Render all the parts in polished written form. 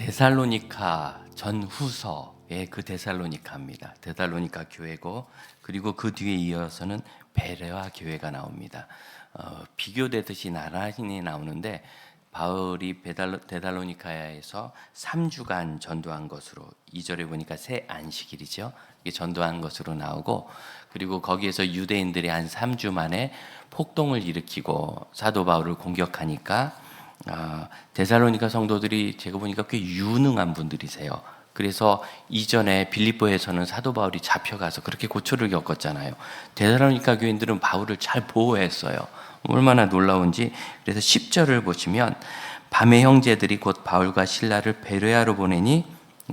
데살로니가 전후서의 그 데살로니가입니다. 데살로니가 교회고, 그리고 그 뒤에 이어서는 베레아 교회가 나옵니다. 비교되듯이 나란히 나오는데, 바울이 데살로니가에서 3주간 전도한 것으로, 2절에 보니까 새 안식일이죠. 이게 전도한 것으로 나오고, 그리고 거기에서 유대인들이 한 3주 만에 폭동을 일으키고 사도 바울을 공격하니까 데살로니가 성도들이 제가 보니까 꽤 유능한 분들이세요. 그래서 이전에 빌립보에서는 사도 바울이 잡혀가서 그렇게 고초를 겪었잖아요. 데살로니가 교인들은 바울을 잘 보호했어요. 얼마나 놀라운지. 그래서 10절을 보시면, 밤에 형제들이 곧 바울과 실라를 베레아로 보내니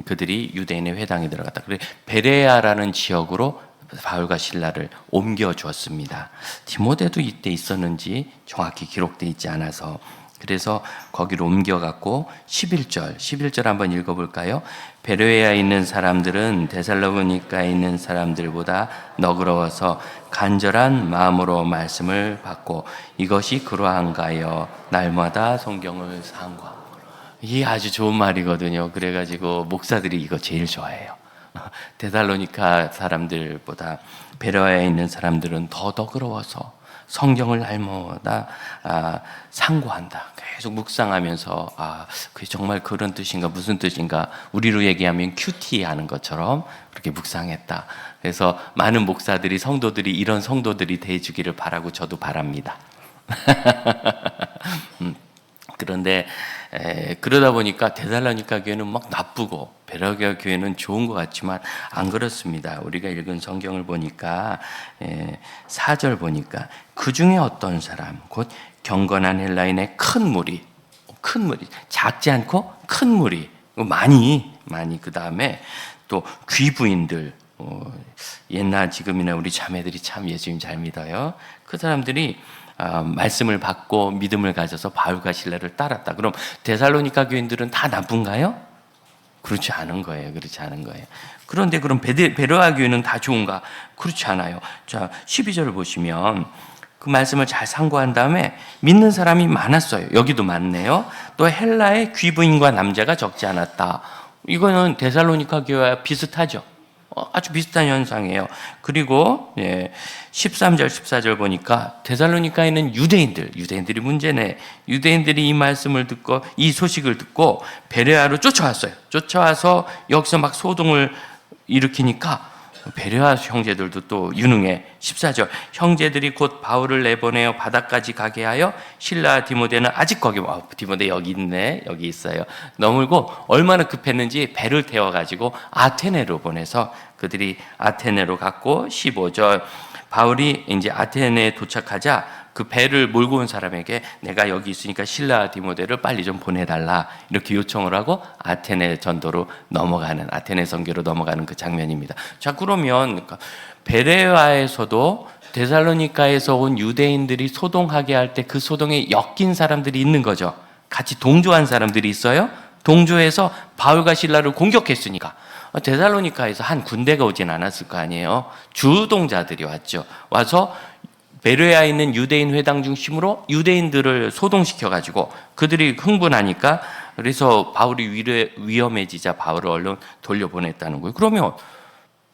그들이 유대인의 회당에 들어갔다. 그래, 베레아라는 지역으로 바울과 실라를 옮겨 주었습니다. 디모데도 이때 있었는지 정확히 기록되어 있지 않아서, 그래서 거기로 옮겨갔고, 11절 한번 읽어볼까요? 베레아에 있는 사람들은 데살로니가에 있는 사람들보다 너그러워서 간절한 마음으로 말씀을 받고, 이것이 그러한가요? 날마다 성경을 상고하고. 이게 아주 좋은 말이거든요. 그래가지고 목사들이 이거 제일 좋아해요. 데살로니가 사람들보다 베레아에 있는 사람들은 더 너그러워서 성경을 날마다 상고한다. 계속 묵상하면서 그게 정말 그런 뜻인가, 무슨 뜻인가, 우리로 얘기하면 큐티 하는 것처럼 그렇게 묵상했다. 그래서 많은 목사들이, 성도들이 이런 성도들이 되어주기를 바라고 저도 바랍니다. 그런데 그러다 보니까 데살로니가 교회는 막 나쁘고 베레아 교회는 좋은 것 같지만 안 그렇습니다. 우리가 읽은 성경을 보니까 4절 보니까 그 중에 어떤 사람, 곧 경건한 헬라인의 큰 무리, 작지 않고 큰 무리, 많이 그 다음에 또 귀부인들, 옛날 지금이나 우리 자매들이 참 예수님 잘 믿어요. 그 사람들이 말씀을 받고 믿음을 가져서 바울과 실라를 따랐다. 그럼 데살로니가 교인들은 다 나쁜가요? 그렇지 않은 거예요. 그런데 그럼 베레아 교회는 다 좋은가? 그렇지 않아요. 자, 12절을 보시면 그 말씀을 잘 상고한 다음에 믿는 사람이 많았어요. 여기도 많네요. 또 헬라의 귀부인과 남자가 적지 않았다. 이거는 데살로니가 교회와 비슷하죠. 아주 비슷한 현상이에요. 그리고 13절 14절 보니까 데살로니가에 있는 유대인들이 문제네. 유대인들이 이 말씀을 듣고, 이 소식을 듣고 베레아로 쫓아왔어요. 쫓아와서 여기서 막 소동을 일으키니까 베레아 형제들도 또 유능해. 14절, 형제들이 곧 바울을 내보내어 바다까지 가게 하여 실라 디모데는 아직 거기, 디모데 여기 있네, 여기 있어요, 너물고, 얼마나 급했는지 배를 태워가지고 아테네로 보내서 그들이 아테네로 갔고, 15절, 바울이 이제 아테네에 도착하자 그 배를 몰고 온 사람에게 내가 여기 있으니까 실라 디모데를 빨리 좀 보내달라, 이렇게 요청을 하고 아테네 전도로 넘어가는, 아테네 선교로 넘어가는 그 장면입니다. 자, 그러면 베레아에서도 데살로니가에서 온 유대인들이 소동하게 할 때 그 소동에 엮인 사람들이 있는 거죠. 같이 동조한 사람들이 있어요. 동조해서 바울과 실라를 공격했으니까 데살로니가에서 한 군대가 오진 않았을 거 아니에요. 주동자들이 왔죠. 와서 베레아에 있는 유대인 회당 중심으로 유대인들을 소동시켜가지고 그들이 흥분하니까, 그래서 바울이 위험해지자 바울을 얼른 돌려보냈다는 거예요. 그러면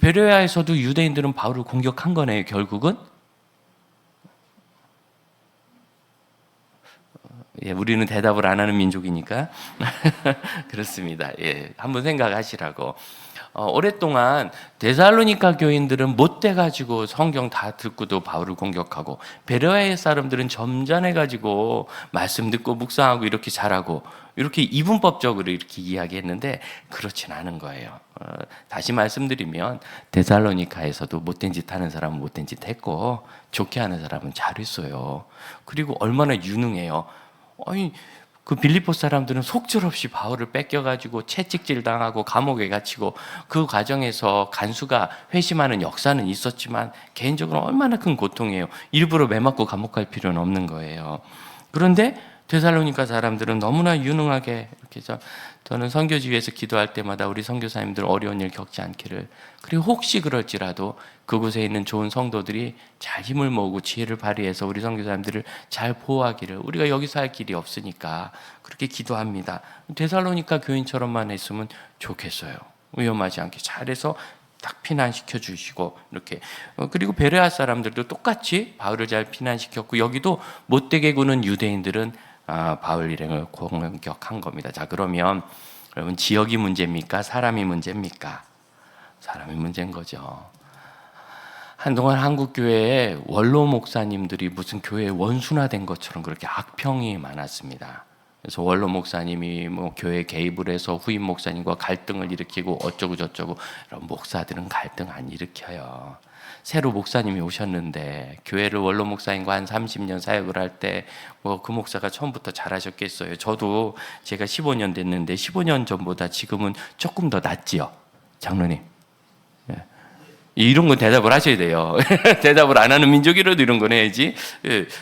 베레아에서도 유대인들은 바울을 공격한 거네요, 결국은. 우리는 대답을 안 하는 민족이니까 그렇습니다. 한번 생각하시라고. 오랫동안 데살로니가 교인들은 못돼가지고 성경 다 듣고도 바울을 공격하고, 베레아의 사람들은 점잖해가지고 말씀 듣고 묵상하고 이렇게 잘하고, 이렇게 이분법적으로 이렇게 이야기했는데 그렇진 않은 거예요. 다시 말씀드리면 데살로니가에서도 못된 짓 하는 사람은 못된 짓 했고, 좋게 하는 사람은 잘했어요. 그리고 얼마나 유능해요. 그 빌립보 사람들은 속절없이 바울을 뺏겨가지고 채찍질 당하고 감옥에 갇히고, 그 과정에서 간수가 회심하는 역사는 있었지만 개인적으로 얼마나 큰 고통이에요. 일부러 매 맞고 감옥 갈 필요는 없는 거예요. 그런데 데살로니가 사람들은 너무나 유능하게 이렇게 저는 선교지에서 기도할 때마다 우리 선교사님들 어려운 일 겪지 않기를, 그리고 혹시 그럴지라도 그곳에 있는 좋은 성도들이 잘 힘을 모으고 지혜를 발휘해서 우리 선교사님들을 잘 보호하기를, 우리가 여기서 할 길이 없으니까 그렇게 기도합니다. 데살로니가 교인처럼만 했으면 좋겠어요. 위험하지 않게 잘해서 딱 피난시켜 주시고 이렇게. 그리고 베레아 사람들도 똑같이 바울을 잘 피난시켰고, 여기도 못되게 구는 유대인들은 바울 일행을 공격한 겁니다. 자, 그러면 여러분, 지역이 문제입니까? 사람이 문제입니까? 사람이 문제인 거죠. 한동안 한국 교회에 원로 목사님들이 무슨 교회 원수나된 것처럼 그렇게 악평이 많았습니다. 그래서 원로 목사님이 뭐 교회 개입을 해서 후임 목사님과 갈등을 일으키고 어쩌고 저쩌고. 여러분, 목사들은 갈등 안 일으켜요. 새로 목사님이 오셨는데 교회를 원로 목사님과 한 30년 사역을 할 때 뭐 그 목사가 처음부터 잘하셨겠어요. 저도 제가 15년 됐는데 15년 전보다 지금은 조금 더 낫지요, 장로님. 이런 건 대답을 하셔야 돼요. 대답을 안 하는 민족이라도 이런 건 해야지.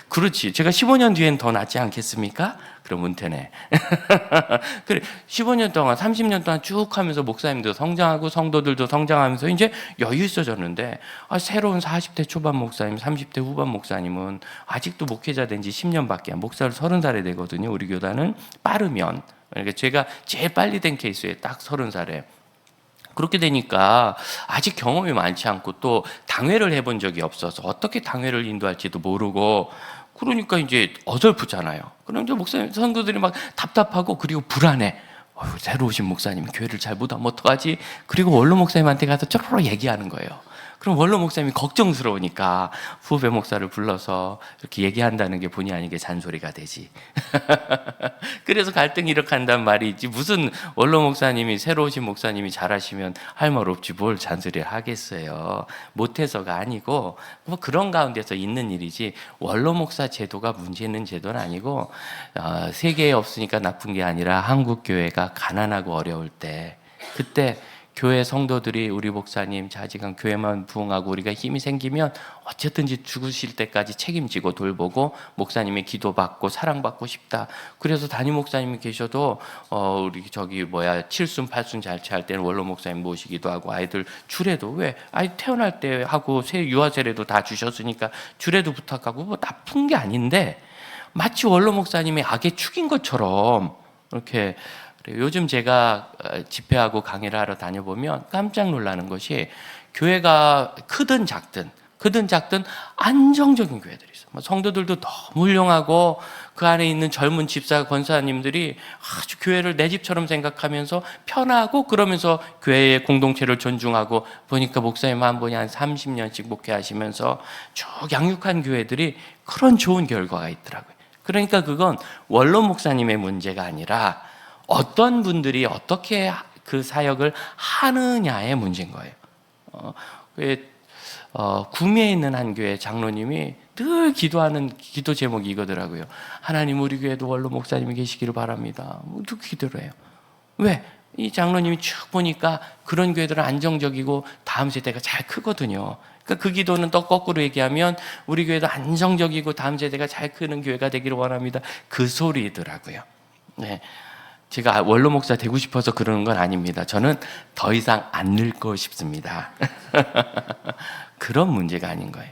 그렇지. 제가 15년 뒤엔 더 낫지 않겠습니까? 그럼 은퇴네. 그래, 15년 동안, 30년 동안 쭉 하면서 목사님도 성장하고 성도들도 성장하면서 이제 여유 있어졌는데, 새로운 40대 초반 목사님, 30대 후반 목사님은 아직도 목회자 된 지 10년밖에 안, 목사를 30살에 되거든요. 우리 교단은 빠르면. 그러니까 제가 제일 빨리 된 케이스에 딱 30살에. 그렇게 되니까 아직 경험이 많지 않고 또 당회를 해본 적이 없어서 어떻게 당회를 인도할지도 모르고, 그러니까 이제 어설프잖아요. 그럼 이제 목사님, 성도들이 막 답답하고 그리고 불안해. 새로 오신 목사님 교회를 잘 못하면 어떡하지? 그리고 원로 목사님한테 가서 쪼로로 얘기하는 거예요. 그럼 원로 목사님이 걱정스러우니까 후배 목사를 불러서 이렇게 얘기한다는 게 본의 아니게 잔소리가 되지. 그래서 갈등이 이렇게 한단 말이지, 무슨 원로 목사님이, 새로 오신 목사님이 잘하시면 할 말 없지 뭘 잔소리를 하겠어요. 못해서가 아니고 뭐 그런 가운데서 있는 일이지, 원로 목사 제도가 문제 있는 제도는 아니고, 세계에 없으니까 나쁜 게 아니라 한국 교회가 가난하고 어려울 때, 그때 교회 성도들이 우리 목사님 자지간 교회만 부흥하고 우리가 힘이 생기면 어쨌든지 죽으실 때까지 책임지고 돌보고 목사님의 기도받고 사랑받고 싶다. 그래서 담임 목사님이 계셔도 우리 칠순 팔순 잘체할 때는 원로 목사님 모시기도 하고, 아이들 주례도, 왜 아이 태어날 때 하고 새 유아 세례도 다 주셨으니까 주례도 부탁하고, 뭐 나쁜 게 아닌데 마치 원로 목사님이 악의 축인 것처럼 이렇게. 요즘 제가 집회하고 강의를 하러 다녀보면 깜짝 놀라는 것이, 교회가 크든 작든 안정적인 교회들이 있어요. 성도들도 너무 훌륭하고 그 안에 있는 젊은 집사 권사님들이 아주 교회를 내 집처럼 생각하면서 편하고, 그러면서 교회의 공동체를 존중하고, 보니까 목사님 한 분이 한 30년씩 목회하시면서 쭉 양육한 교회들이 그런 좋은 결과가 있더라고요. 그러니까 그건 원로 목사님의 문제가 아니라 어떤 분들이 어떻게 그 사역을 하느냐의 문제인 거예요. 구미에 있는 한 교회 장로님이 늘 기도하는 기도 제목이 이거더라고요. 하나님, 우리 교회도 원로 목사님이 계시기를 바랍니다. 늘 기도를 해요. 왜? 이 장로님이 쭉 보니까 그런 교회들은 안정적이고 다음 세대가 잘 크거든요. 그러니까 그 기도는 또 거꾸로 얘기하면 우리 교회도 안정적이고 다음 세대가 잘 크는 교회가 되기를 원합니다. 그 소리더라고요. 네. 제가 원로 목사 되고 싶어서 그러는 건 아닙니다. 저는 더 이상 안 늙고 싶습니다. 그런 문제가 아닌 거예요.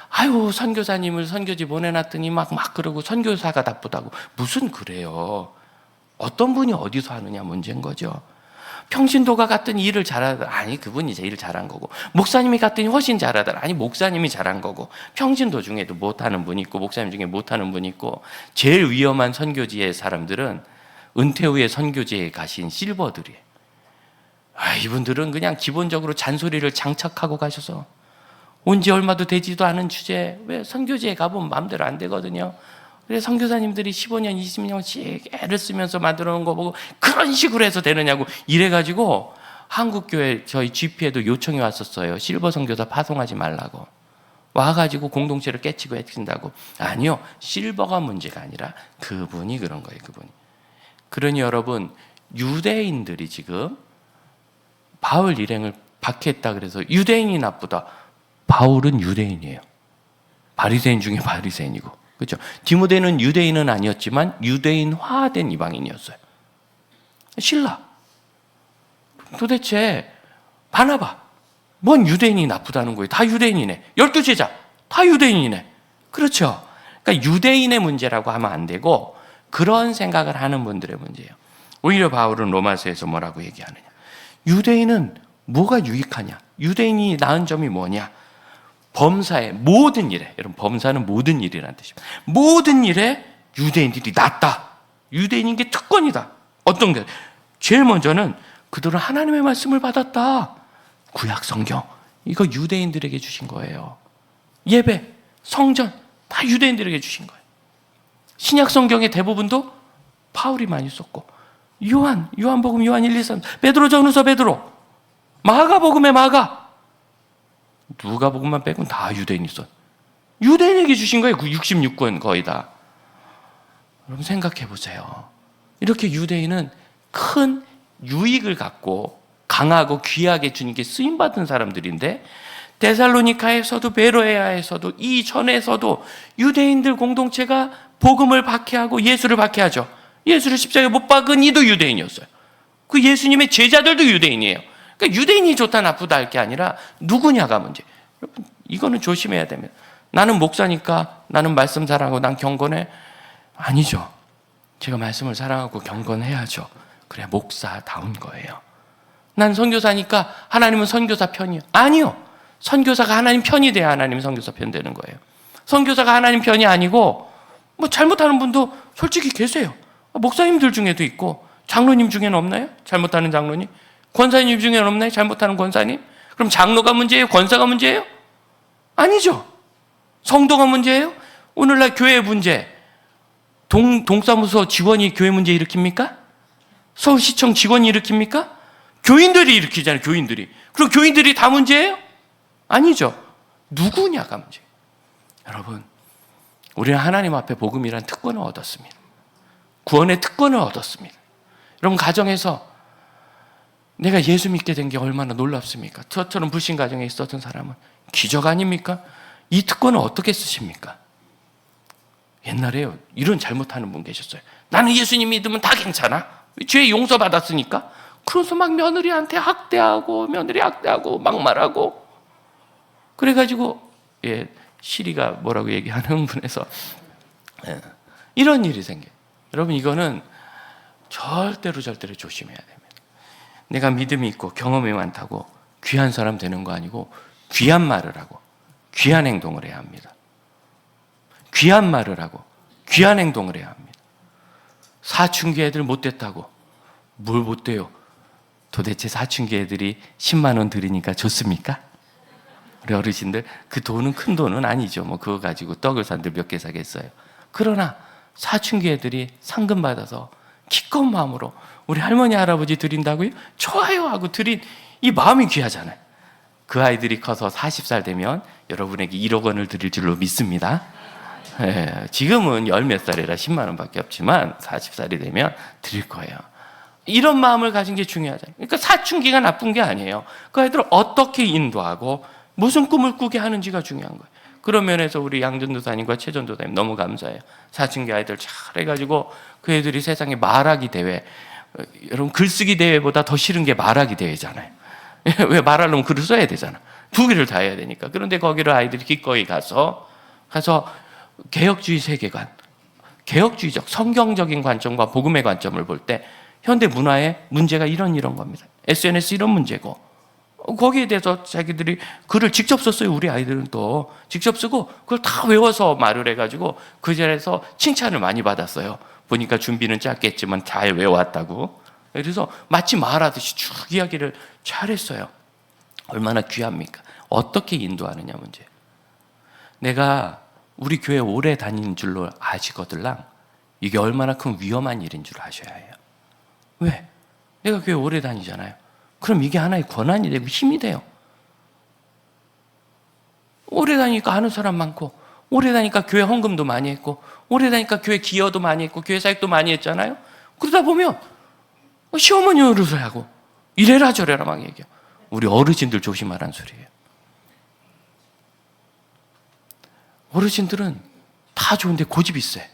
아유, 선교사님을 선교지 보내놨더니 막 그러고 선교사가 나쁘다고. 무슨 그래요. 어떤 분이 어디서 하느냐 문제인 거죠. 평신도가 갔더니 일을 잘하더라. 아니, 그분이 제일 잘한 거고. 목사님이 갔더니 훨씬 잘하더라. 아니, 목사님이 잘한 거고. 평신도 중에도 못하는 분이 있고 목사님 중에 못하는 분이 있고. 제일 위험한 선교지의 사람들은 은퇴 후에 선교지에 가신 실버들이에요. 이분들은 그냥 기본적으로 잔소리를 장착하고 가셔서 온 지 얼마도 되지도 않은 주제에, 왜 선교지에 가보면 마음대로 안 되거든요. 그래서 선교사님들이 15년, 20년씩 애를 쓰면서 만들어 놓은 거 보고 그런 식으로 해서 되느냐고 이래가지고 한국교회 저희 GP에도 요청이 왔었어요. 실버 선교사 파송하지 말라고. 와가지고 공동체를 깨치고 해친다고. 아니요, 실버가 문제가 아니라 그분이 그런 거예요. 그분이. 그러니 여러분, 유대인들이 지금 바울 일행을 박해했다 그래서 유대인이 나쁘다. 바울은 유대인이에요. 바리새인 중에 바리새인이고. 그렇죠? 디모데는 유대인은 아니었지만 유대인화된 이방인이었어요. 실라. 도대체 바나바. 뭔 유대인이 나쁘다는 거예요? 다 유대인이네. 12제자 다 유대인이네. 그렇죠? 그러니까 유대인의 문제라고 하면 안 되고 그런 생각을 하는 분들의 문제예요. 오히려 바울은 로마서에서 뭐라고 얘기하느냐? 유대인은 뭐가 유익하냐? 유대인이 나은 점이 뭐냐? 범사의 모든 일에, 여러분 범사는 모든 일이라는 뜻입니다. 모든 일에 유대인들이 낫다. 유대인인 게 특권이다. 어떤 게? 제일 먼저는 그들은 하나님의 말씀을 받았다. 구약 성경 이거 유대인들에게 주신 거예요. 예배, 성전 다 유대인들에게 주신 거예요. 신약 성경의 대부분도 바울이 많이 썼고 요한복음 요한 1, 2, 3 베드로 전후서 베드로 마가복음의 마가 누가복음만 빼고는 다 유대인이 썼. 유대인에게 주신 거예요. 66권 거의 다. 여러분 생각해 보세요. 이렇게 유대인은 큰 유익을 갖고 강하고 귀하게 주님께 쓰임받은 사람들인데 데살로니카에서도 베로에아에서도 이전에서도 유대인들 공동체가 복음을 박해하고 예수를 박해하죠. 예수를 십자가에 못 박은 이도 유대인이었어요. 그 예수님의 제자들도 유대인이에요. 그러니까 유대인이 좋다 나쁘다 할 게 아니라 누구냐가 문제. 여러분 이거는 조심해야 됩니다. 나는 목사니까 나는 말씀 사랑하고 난 경건해. 아니죠. 제가 말씀을 사랑하고 경건해야죠. 그래야 목사다운 거예요. 난 선교사니까 하나님은 선교사 편이요. 아니요. 선교사가 하나님 편이 돼야 하나님 선교사 편 되는 거예요. 선교사가 하나님 편이 아니고 뭐 잘못하는 분도 솔직히 계세요. 목사님들 중에도 있고 장로님 중에는 없나요? 잘못하는 장로님? 권사님 중에는 없나요? 잘못하는 권사님? 그럼 장로가 문제예요? 권사가 문제예요? 아니죠. 성도가 문제예요? 오늘날 교회 문제 동사무소 직원이 교회 문제 일으킵니까? 서울시청 직원이 일으킵니까? 교인들이 일으키잖아요. 교인들이. 그럼 교인들이 다 문제예요? 아니죠. 누구냐가 문제예요. 여러분 우리는 하나님 앞에 복음이란 특권을 얻었습니다. 구원의 특권을 얻었습니다. 여러분 가정에서 내가 예수 믿게 된 게 얼마나 놀랍습니까? 저처럼 불신 가정에 있었던 사람은 기적 아닙니까? 이 특권을 어떻게 쓰십니까? 옛날에요 이런 잘못하는 분 계셨어요. 나는 예수님 믿으면 다 괜찮아. 죄 용서받았으니까. 그래서 막 며느리한테 학대하고 며느리 학대하고 막말하고 그래가지고 시리가 뭐라고 얘기하는 흥분해서 이런 일이 생겨요. 여러분 이거는 절대로 조심해야 됩니다. 내가 믿음이 있고 경험이 많다고 귀한 사람 되는 거 아니고 귀한 말을 하고 귀한 행동을 해야 합니다. 귀한 말을 하고 귀한 행동을 해야 합니다. 사춘기 애들 못됐다고 뭘 못돼요? 도대체 사춘기 애들이 10만 원 들이니까 좋습니까? 우리 어르신들 그 돈은 큰 돈은 아니죠. 뭐 그거 가지고 떡을 산들 몇 개 사겠어요. 그러나 사춘기 애들이 상금 받아서 기꺼운 마음으로 우리 할머니 할아버지 드린다고요? 좋아요 하고 드린 이 마음이 귀하잖아요. 그 아이들이 커서 40살 되면 여러분에게 1억 원을 드릴 줄로 믿습니다. 지금은 열 몇 살이라 10만 원밖에 없지만 40살이 되면 드릴 거예요. 이런 마음을 가진 게 중요하잖아요. 그러니까 사춘기가 나쁜 게 아니에요. 그 아이들을 어떻게 인도하고 무슨 꿈을 꾸게 하는지가 중요한 거예요. 그런 면에서 우리 양전도사님과 최전도사님 너무 감사해요. 사춘기 아이들 잘해가지고 그 애들이 세상에 말하기 대회, 여러분 글쓰기 대회보다 더 싫은 게 말하기 대회잖아요. 왜 말하려면 글을 써야 되잖아. 두 개를 다 해야 되니까. 그런데 거기를 아이들이 기꺼이 가서 개혁주의 세계관, 개혁주의적 성경적인 관점과 복음의 관점을 볼 때 현대 문화의 문제가 이런 겁니다. SNS 이런 문제고 거기에 대해서 자기들이 글을 직접 썼어요. 우리 아이들은 또 직접 쓰고 그걸 다 외워서 말을 해가지고 그 자리에서 칭찬을 많이 받았어요. 보니까 준비는 짧겠지만 잘 외워왔다고. 그래서 마치 말하듯이 쭉 이야기를 잘했어요. 얼마나 귀합니까? 어떻게 인도하느냐 문제. 내가 우리 교회 오래 다니는 줄로 아시거들랑 이게 얼마나 큰 위험한 일인 줄 아셔야 해요. 왜? 내가 교회 오래 다니잖아요. 그럼 이게 하나의 권한이 되고 힘이 돼요. 오래 다니니까 아는 사람 많고 오래 다니니까 교회 헌금도 많이 했고 오래 다니니까 교회 기여도 많이 했고 교회 사역도 많이 했잖아요. 그러다 보면 시어머니 노릇을 하고 이래라 저래라 막 얘기해요. 우리 어르신들 조심하라는 소리예요. 어르신들은 다 다 좋은데 고집이 세.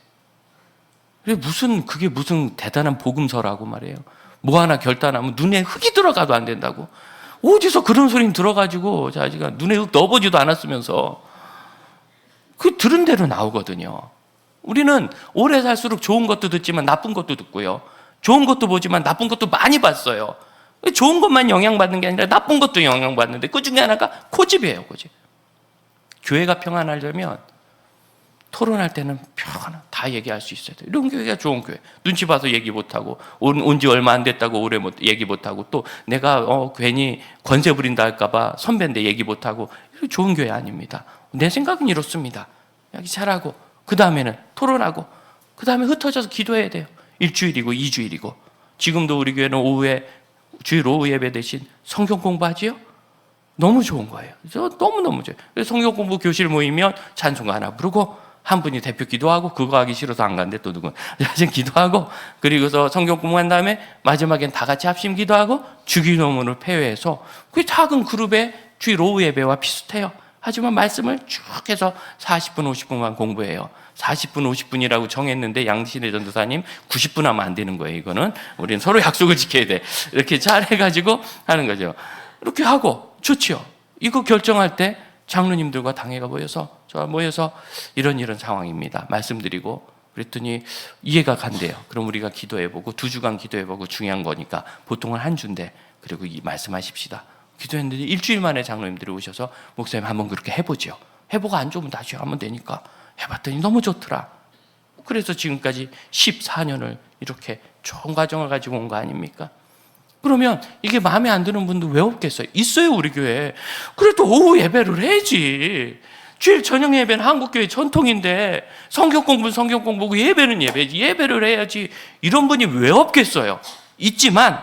그게 무슨 대단한 복음서라고 말이에요. 뭐 하나 결단하면 눈에 흙이 들어가도 안 된다고. 어디서 그런 소리 들어가지고 자기가 눈에 흙 넣어보지도 않았으면서 그 들은 대로 나오거든요. 우리는 오래 살수록 좋은 것도 듣지만 나쁜 것도 듣고요. 좋은 것도 보지만 나쁜 것도 많이 봤어요. 좋은 것만 영향받는 게 아니라 나쁜 것도 영향받는데 그 중에 하나가 고집이에요, 고집. 교회가 평안하려면 토론할 때는 평안하 다 얘기할 수 있어야 돼요. 이런 교회가 좋은 교회. 눈치 봐서 얘기 못하고 온 지 얼마 안 됐다고 오래 얘기 못하고 또 내가 괜히 권세 부린다 할까 봐 선배인데 얘기 못하고 좋은 교회 아닙니다. 내 생각은 이렇습니다. 여기 잘하고 그 다음에는 토론하고 그 다음에 흩어져서 기도해야 돼요. 일주일이고 2주일이고 지금도 우리 교회는 오후에 주일 오후 예배 대신 성경 공부하지요? 너무 좋은 거예요. 너무너무 좋아요. 그래서 성경 공부 교실 모이면 찬송가 하나 부르고 한 분이 대표 기도하고 그거 하기 싫어서 안 갔는데 또 누군 기도하고 그리고서 성경 공부한 다음에 마지막엔 다 같이 합심 기도하고 주기도문을 폐회해서 그 작은 그룹의 주일 오후 예배와 비슷해요. 하지만 말씀을 쭉 해서 40분 50분만 공부해요. 40분 50분이라고 정했는데 양신의 전도사님 90분 하면 안 되는 거예요. 이거는 우리는 서로 약속을 지켜야 돼. 이렇게 잘 해가지고 하는 거죠. 이렇게 하고 좋지요. 이거 결정할 때 장로님들과 당회가 모여서 이런 상황입니다. 말씀드리고 그랬더니 이해가 간대요. 그럼 우리가 기도해보고 2주간 기도해보고 중요한 거니까 보통은 한 주인데 그리고 이 말씀하십시다. 기도했는데 일주일 만에 장로님들이 오셔서 목사님 한번 그렇게 해보죠. 해보고 안 좋으면 다시 하면 되니까 해봤더니 너무 좋더라. 그래서 지금까지 14년을 이렇게 좋은 과정을 가지고 온 거 아닙니까? 그러면 이게 마음에 안 드는 분도 왜 없겠어요? 있어요, 우리 교회에. 그래도 오후 예배를 해야지. 주일 저녁 예배는 한국교회 전통인데 성경 공부는 성경 공부고 예배는 예배지. 예배를 해야지. 이런 분이 왜 없겠어요? 있지만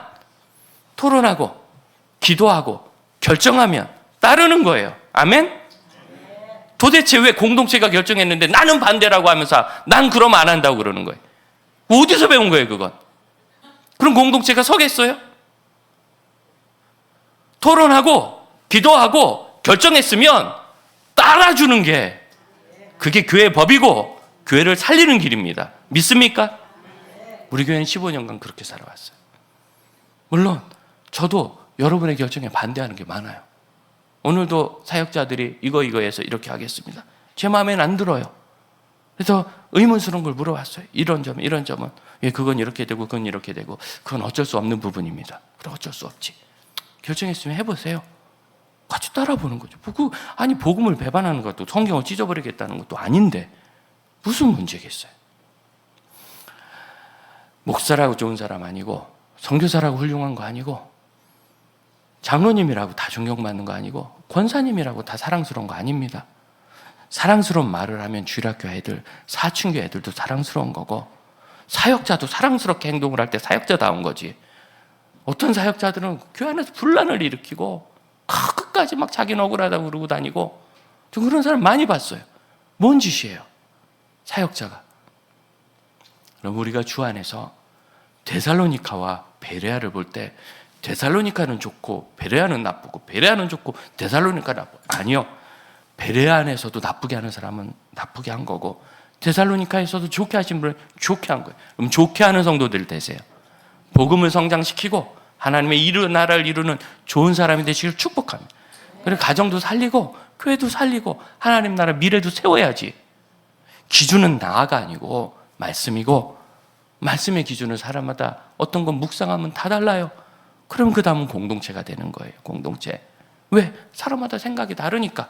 토론하고 기도하고 결정하면 따르는 거예요. 아멘? 도대체 왜 공동체가 결정했는데 나는 반대라고 하면서 난 그럼 안 한다고 그러는 거예요? 어디서 배운 거예요, 그건? 그럼 공동체가 서겠어요? 토론하고 기도하고 결정했으면 따라주는 게 그게 교회 법이고 교회를 살리는 길입니다. 믿습니까? 우리 교회는 15년간 그렇게 살아왔어요. 물론 저도 여러분의 결정에 반대하는 게 많아요. 오늘도 사역자들이 이거에서 이렇게 하겠습니다. 제 마음에는 안 들어요. 그래서 의문스러운 걸 물어봤어요. 이런 점은 그건 이렇게 되고 그건 이렇게 되고 그건 어쩔 수 없는 부분입니다. 그래 어쩔 수 없지. 결정했으면 해보세요. 같이 따라보는 거죠. 아니 복음을 배반하는 것도 성경을 찢어버리겠다는 것도 아닌데 무슨 문제겠어요? 목사라고 좋은 사람 아니고 선교사라고 훌륭한 거 아니고 장로님이라고 다 존경받는 거 아니고 권사님이라고 다 사랑스러운 거 아닙니다. 사랑스러운 말을 하면 주일학교 애들, 사춘교 애들도 사랑스러운 거고 사역자도 사랑스럽게 행동을 할 때 사역자다운 거지. 어떤 사역자들은 교회 안에서 분란을 일으키고 끝까지 막 자기는 억울하다고 그러고 다니고 저 그런 사람 많이 봤어요. 뭔 짓이에요? 사역자가. 그럼 우리가 주 안에서 데살로니카와 베레아를 볼 때 데살로니카는 좋고 베레아는 나쁘고 베레아는 좋고 데살로니카는 나쁘고 아니요. 베레아 안에서도 나쁘게 하는 사람은 나쁘게 한 거고 데살로니카에서도 좋게 하신 분은 좋게 한 거예요. 그럼 좋게 하는 성도들 되세요. 복음을 성장시키고 하나님의 나라를 이루는 좋은 사람이 되시길 축복합니다. 그리고 가정도 살리고 교회도 살리고 하나님 나라 미래도 세워야지. 기준은 나가 아니고 말씀이고 말씀의 기준은 사람마다 어떤 건 묵상하면 다 달라요. 그럼 그 다음은 공동체가 되는 거예요. 공동체. 왜? 사람마다 생각이 다르니까.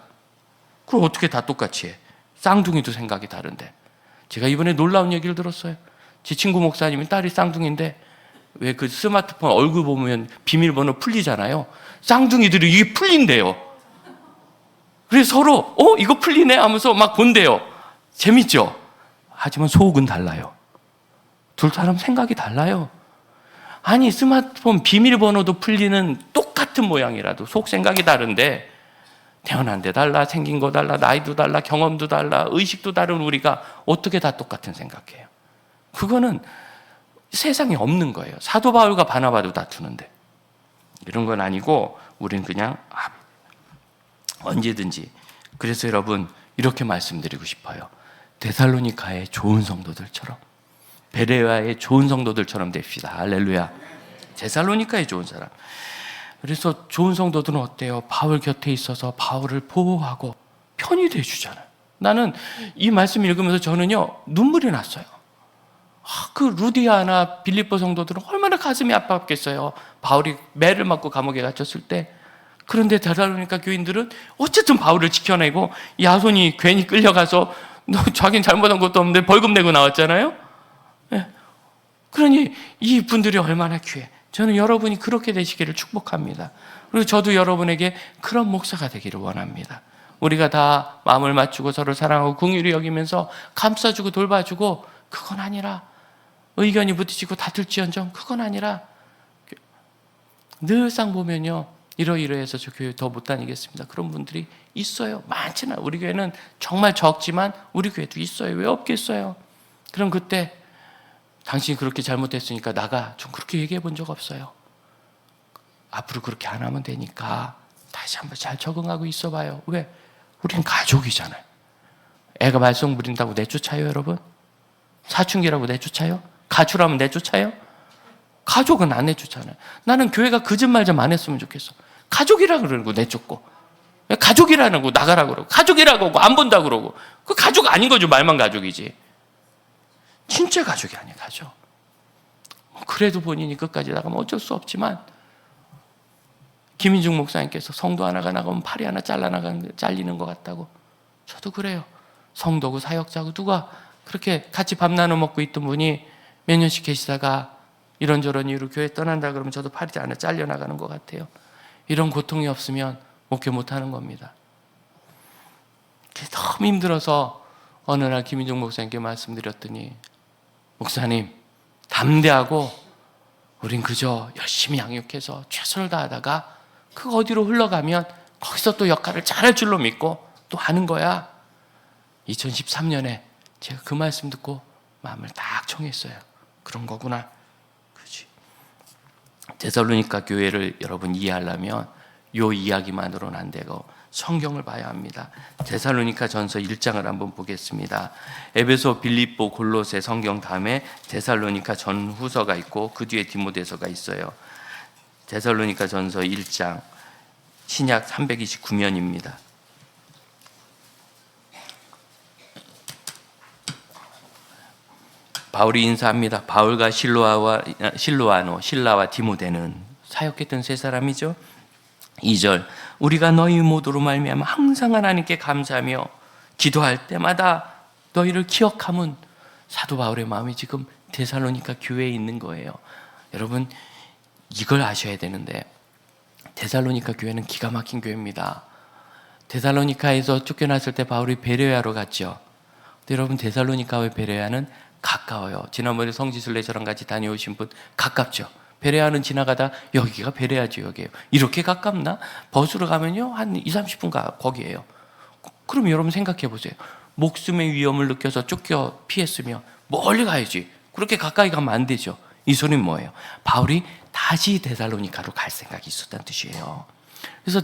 그럼 어떻게 다 똑같이 해? 쌍둥이도 생각이 다른데. 제가 이번에 놀라운 얘기를 들었어요. 제 친구 목사님이 딸이 쌍둥이인데 왜 그 스마트폰 얼굴 보면 비밀번호 풀리잖아요. 쌍둥이들이 이게 풀린대요. 그래서 서로 이거 풀리네 하면서 막 본대요. 재밌죠? 하지만 속은 달라요. 둘 사람 생각이 달라요. 아니 스마트폰 비밀번호도 풀리는 똑같은 모양이라도 속 생각이 다른데 태어난 데 달라, 생긴 거 달라, 나이도 달라, 경험도 달라, 의식도 다른 우리가 어떻게 다 똑같은 생각해요? 그거는 세상에 없는 거예요. 사도 바울과 바나바도 다투는데 이런 건 아니고 우리는 그냥 언제든지. 그래서 여러분 이렇게 말씀드리고 싶어요. 데살로니가의 좋은 성도들처럼, 베레아의 좋은 성도들처럼 됩시다. 할렐루야. 데살로니가의 좋은 사람. 그래서 좋은 성도들은 어때요? 바울 곁에 있어서 바울을 보호하고 편이 돼주잖아요. 나는 이 말씀 읽으면서 저는요, 눈물이 났어요. 그 루디아나 빌립보 성도들은 얼마나 가슴이 아팠겠어요. 바울이 매를 맞고 감옥에 갇혔을 때. 그런데 데살로니가 교인들은 어쨌든 바울을 지켜내고, 야손이 괜히 끌려가서 너 자기는 잘못한 것도 없는데 벌금 내고 나왔잖아요. 네. 그러니 이 분들이 얼마나 귀해. 저는 여러분이 그렇게 되시기를 축복합니다. 그리고 저도 여러분에게 그런 목사가 되기를 원합니다. 우리가 다 마음을 맞추고 서로 사랑하고 긍휼히 여기면서 감싸주고 돌봐주고, 그건 아니라 의견이 부딪히고 다툴지언정 그건 아니라, 늘상 보면요, 이러이러해서 저 교회 더 못 다니겠습니다. 그런 분들이 있어요. 많지는, 우리 교회는 정말 적지만 우리 교회도 있어요. 왜 없겠어요? 그럼 그때 당신이 그렇게 잘못했으니까 나가 좀 그렇게 얘기해 본 적 없어요. 앞으로 그렇게 안 하면 되니까 다시 한번 잘 적응하고 있어봐요. 왜? 우리는 가족이잖아요. 애가 말썽 부린다고 내쫓아요, 여러분? 사춘기라고 내쫓아요? 가출하면 내쫓아요? 가족은 안 내쫓잖아요. 나는 교회가 거짓말 좀 안 했으면 좋겠어. 가족이라 그러고 내쫓고, 가족이라는 거 나가라 그러고, 가족이라고 하고 안 본다 그러고, 그 가족 아닌 거죠. 말만 가족이지. 진짜 가족이 아니야, 가족. 그래도 본인이 끝까지 나가면 어쩔 수 없지만, 김인중 목사님께서 성도 하나가 나가면 팔이 하나 잘리는 것 같다고. 저도 그래요. 성도고 사역자고 누가 그렇게 같이 밥 나눠 먹고 있던 분이 몇 년씩 계시다가 이런저런 이유로 교회 떠난다 그러면 저도 팔이 하나 잘려나가는 것 같아요. 이런 고통이 없으면 목회 못하는 겁니다. 너무 힘들어서 어느 날 김인중 목사님께 말씀드렸더니, 목사님, 담대하고 우린 그저 열심히 양육해서 최선을 다하다가 그 어디로 흘러가면 거기서 또 역할을 잘할 줄로 믿고 또 하는 거야. 2013년에 제가 그 말씀 듣고 마음을 딱 청했어요. 그런 거구나. 그렇지. 데살로니가 교회를 여러분 이해하려면 이 이야기만으로는 안 되고 성경을 봐야 합니다. 데살로니가 전서 1장을 한번 보겠습니다. 에베소, 빌립보, 골로새 성경 다음에 데살로니가 전후서가 있고 그 뒤에 디모데서가 있어요. 데살로니가 전서 1장, 신약 329면입니다. 바울이 인사합니다. 바울과 실라와 디모데는 사역했던 세 사람이죠. 2절, 우리가 너희 모두로 말미암아 항상 하나님께 감사하며 기도할 때마다 너희를 기억함은, 사도 바울의 마음이 지금 데살로니가 교회에 있는 거예요. 여러분, 이걸 아셔야 되는데, 데살로니가 교회는 기가 막힌 교회입니다. 데살로니가에서 쫓겨났을 때 바울이 베레아로 갔죠. 근데 여러분, 데살로니가와 베레아는 가까워요. 지난번에 성지순례 저랑 같이 다녀오신 분 가깝죠. 베레아는 지나가다 여기가 베레아 지역이에요. 이렇게 가깝나? 버스로 가면요 한 20-30분 거기에요. 그럼 여러분 생각해 보세요. 목숨의 위험을 느껴서 쫓겨 피했으면 멀리 가야지. 그렇게 가까이 가면 안 되죠. 이 소리는 뭐예요? 바울이 다시 데살로니가로 갈 생각이 있었다는 뜻이에요. 그래서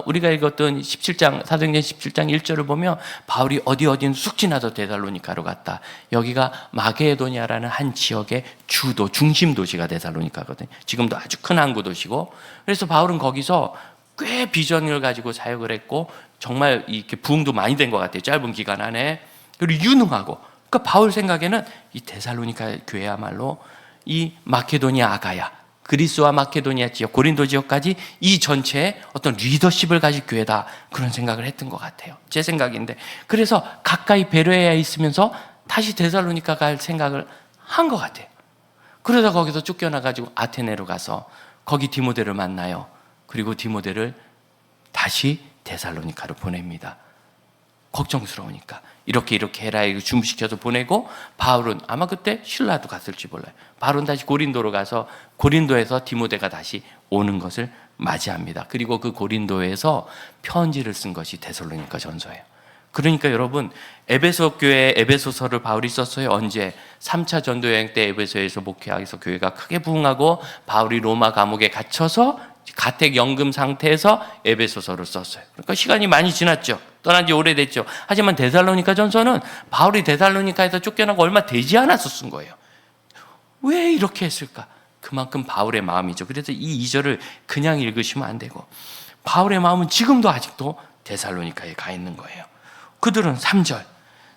우리가 읽었던 17장, 사도행전 17장 1절을 보면 바울이 어디는 숙지나서 데살로니가로 갔다. 여기가 마게도냐라는 한 지역의 중심 도시가 데살로니가거든요. 지금도 아주 큰 항구 도시고, 그래서 바울은 거기서 꽤 비전을 가지고 사역을 했고 정말 이렇게 부흥도 많이 된 것 같아요. 짧은 기간 안에. 그리고 유능하고. 그러니까 바울 생각에는 이 데살로니가 교회야말로 이 마케도니아 아가야, 그리스와 마케도니아 지역, 고린도 지역까지 이 전체에 어떤 리더십을 가질 교회다, 그런 생각을 했던 것 같아요. 제 생각인데, 그래서 가까이 베레아에 있으면서 다시 데살로니가 갈 생각을 한 것 같아요. 그러다 거기서 쫓겨나가지고 아테네로 가서 거기 디모데를 만나요. 그리고 디모데를 다시 데살로니가로 보냅니다. 걱정스러우니까 이렇게 해라, 이거 준비시켜서 보내고, 바울은 아마 그때 신라도 갔을지 몰라요. 바울은 다시 고린도로 가서 고린도에서 디모데가 다시 오는 것을 맞이합니다. 그리고 그 고린도에서 편지를 쓴 것이 데살로니가 전서예요. 그러니까 여러분, 에베소 교회 에베소서를 바울이 썼어요. 언제? 3차 전도 여행 때 에베소에서 목회하면서 교회가 크게 부흥하고 바울이 로마 감옥에 갇혀서 가택 연금 상태에서 에베소서를 썼어요. 그러니까 시간이 많이 지났죠. 떠난 지 오래됐죠. 하지만 데살로니가 전서는 바울이 데살로니카에서 쫓겨나고 얼마 되지 않아서 쓴 거예요. 왜 이렇게 했을까? 그만큼 바울의 마음이죠. 그래서 이 2절을 그냥 읽으시면 안 되고, 바울의 마음은 지금도 아직도 데살로니카에 가 있는 거예요. 그들은 3절,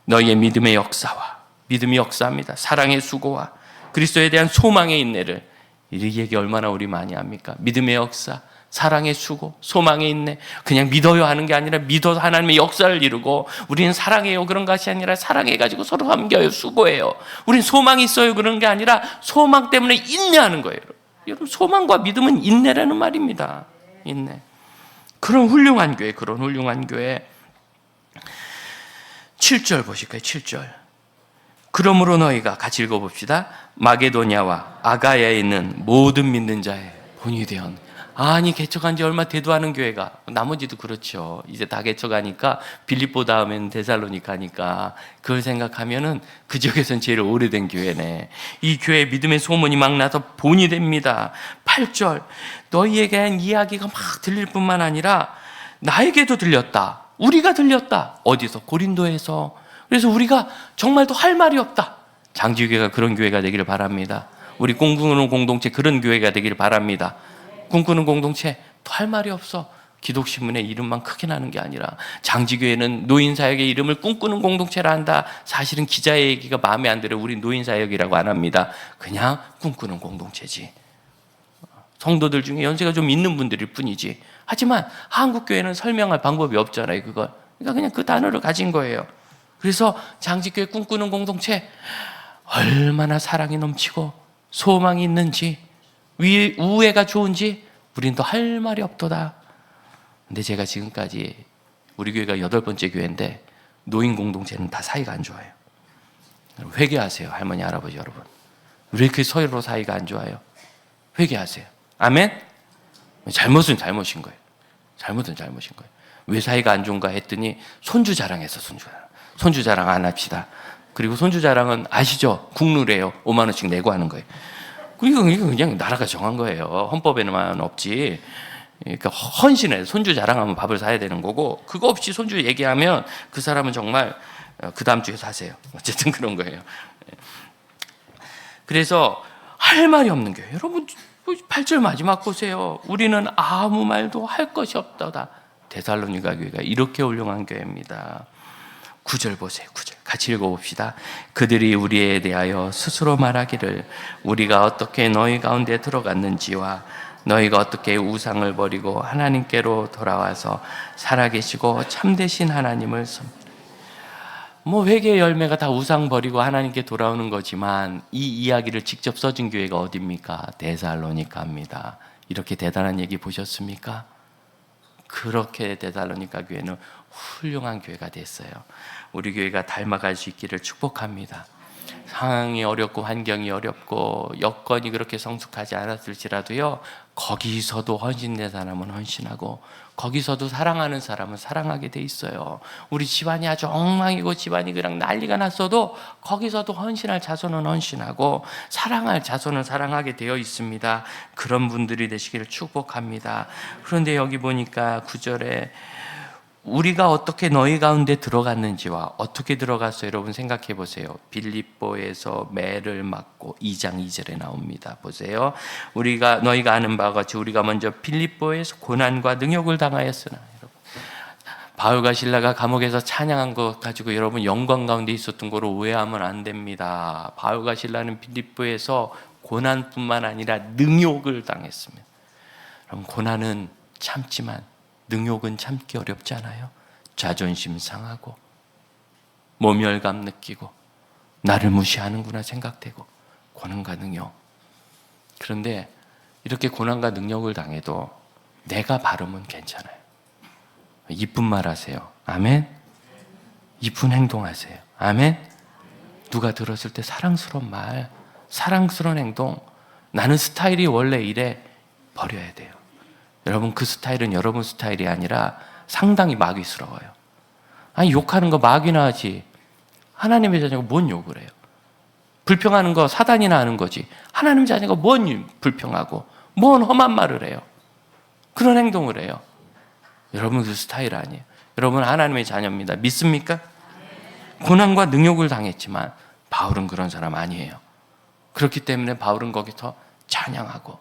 너희의 믿음의 역사와, 믿음이 역사합니다. 사랑의 수고와 그리스도에 대한 소망의 인내를, 이 얘기 얼마나 우리 많이 합니까? 믿음의 역사, 사랑의 수고, 소망의 인내. 그냥 믿어요 하는 게 아니라 믿어서 하나님의 역사를 이루고, 우리는 사랑해요 그런 것이 아니라 사랑해가지고 서로 섬겨요, 수고해요. 우리는 소망이 있어요 그런 게 아니라 소망 때문에 인내하는 거예요. 여러분, 소망과 믿음은 인내라는 말입니다. 인내. 그런 훌륭한 교회, 그런 훌륭한 교회. 7절 보실까요? 7절. 그러므로 너희가, 같이 읽어봅시다. 마게도냐와 아가야에 있는 모든 믿는 자의 본이 되었네. 아니, 개척한 지 얼마 되도 않은 교회가, 나머지도 그렇죠. 이제 다 개척하니까 빌립보 다음에는 데살로니카니까 그걸 생각하면은 그 지역에선 제일 오래된 교회네. 이 교회 믿음의 소문이 막 나서 본이 됩니다. 8절. 너희에게 한 이야기가 막 들릴 뿐만 아니라 나에게도 들렸다. 우리가 들렸다. 어디서? 고린도에서. 그래서 우리가 정말 또 할 말이 없다. 장지교회가 그런 교회가 되기를 바랍니다. 우리 꿈꾸는 공동체 그런 교회가 되기를 바랍니다. 꿈꾸는 공동체 또 할 말이 없어. 기독신문의 이름만 크게 나는 게 아니라, 장지교회는 노인사역의 이름을 꿈꾸는 공동체라 한다. 사실은 기자의 얘기가 마음에 안 들어 우리 노인사역이라고 안 합니다. 그냥 꿈꾸는 공동체지. 성도들 중에 연세가 좀 있는 분들일 뿐이지. 하지만 한국교회는 설명할 방법이 없잖아요, 그걸. 그러니까 그냥 그 단어를 가진 거예요. 그래서 장지교회 꿈꾸는 공동체, 얼마나 사랑이 넘치고 소망이 있는지, 우애가 좋은지 우린 또 할 말이 없도다. 근데 제가 지금까지, 우리 교회가 8번째 교회인데 노인 공동체는 다 사이가 안 좋아요. 회개하세요, 할머니 할아버지 여러분. 왜 이렇게 서로 사이가 안 좋아요? 회개하세요. 아멘? 잘못은 잘못인 거예요. 잘못은 잘못인 거예요. 왜 사이가 안 좋은가 했더니 손주 자랑해서, 손주 자랑 안 합시다. 그리고 손주 자랑은 아시죠? 국룰이에요. 5만 원씩 내고 하는 거예요. 이거 그냥 나라가 정한 거예요. 헌법에만 없지. 그러니까 헌신해. 손주 자랑하면 밥을 사야 되는 거고, 그거 없이 손주 얘기하면 그 사람은 정말 그 다음 주에 사세요. 어쨌든 그런 거예요. 그래서 할 말이 없는 거예요. 여러분, 8절 마지막 보세요. 우리는 아무 말도 할 것이 없다다. 데살로니가 교회가 이렇게 훌륭한 교회입니다. 9절 보세요. 9절 같이 읽어봅시다. 그들이 우리에 대하여 스스로 말하기를, 우리가 어떻게 너희 가운데 들어갔는지와 너희가 어떻게 우상을 버리고 하나님께로 돌아와서 살아계시고 참되신 하나님을 회개의 열매가 다 우상 버리고 하나님께 돌아오는 거지만, 이 이야기를 직접 써준 교회가 어디입니까? 데살로니카입니다. 이렇게 대단한 얘기 보셨습니까? 그렇게 데살로니카 교회는 훌륭한 교회가 됐어요. 우리 교회가 닮아갈 수 있기를 축복합니다. 상황이 어렵고 환경이 어렵고 여건이 그렇게 성숙하지 않았을지라도요, 거기서도 헌신된 사람은 헌신하고, 거기서도 사랑하는 사람은 사랑하게 돼 있어요. 우리 집안이 아주 엉망이고 집안이 그냥 난리가 났어도 거기서도 헌신할 자손은 헌신하고 사랑할 자손은 사랑하게 되어 있습니다. 그런 분들이 되시기를 축복합니다. 그런데 여기 보니까 9절에 우리가 어떻게 너희 가운데 들어갔는지와, 어떻게 들어갔어요? 여러분 생각해 보세요. 빌립보에서 매를 맞고 2장 2절에 나옵니다. 보세요. 너희가 아는 바와 같이 우리가 먼저 빌립보에서 고난과 능욕을 당하였으나. 여러분, 바울과 실라가 감옥에서 찬양한 것 가지고 여러분 영광 가운데 있었던 거로 오해하면 안 됩니다. 바울과 실라는 빌립보에서 고난뿐만 아니라 능욕을 당했습니다. 그럼 고난은 참지만 능욕은 참기 어렵지 않아요? 자존심 상하고 모멸감 느끼고 나를 무시하는구나 생각되고, 고난과 능욕. 그런데 이렇게 고난과 능욕을 당해도 내가 바르면 괜찮아요. 이쁜 말 하세요. 아멘. 이쁜 행동하세요. 아멘. 누가 들었을 때 사랑스러운 말, 사랑스러운 행동, 나는 스타일이 원래 이래, 버려야 돼요. 여러분, 그 스타일은 여러분 스타일이 아니라 상당히 마귀스러워요. 아니, 욕하는 거 마귀나 하지, 하나님의 자녀가 뭔 욕을 해요? 불평하는 거 사단이나 하는 거지, 하나님의 자녀가 뭔 불평하고 뭔 험한 말을 해요? 그런 행동을 해요. 여러분 그 스타일 아니에요. 여러분 하나님의 자녀입니다. 믿습니까? 고난과 능욕을 당했지만 바울은 그런 사람 아니에요. 그렇기 때문에 바울은 거기서 찬양하고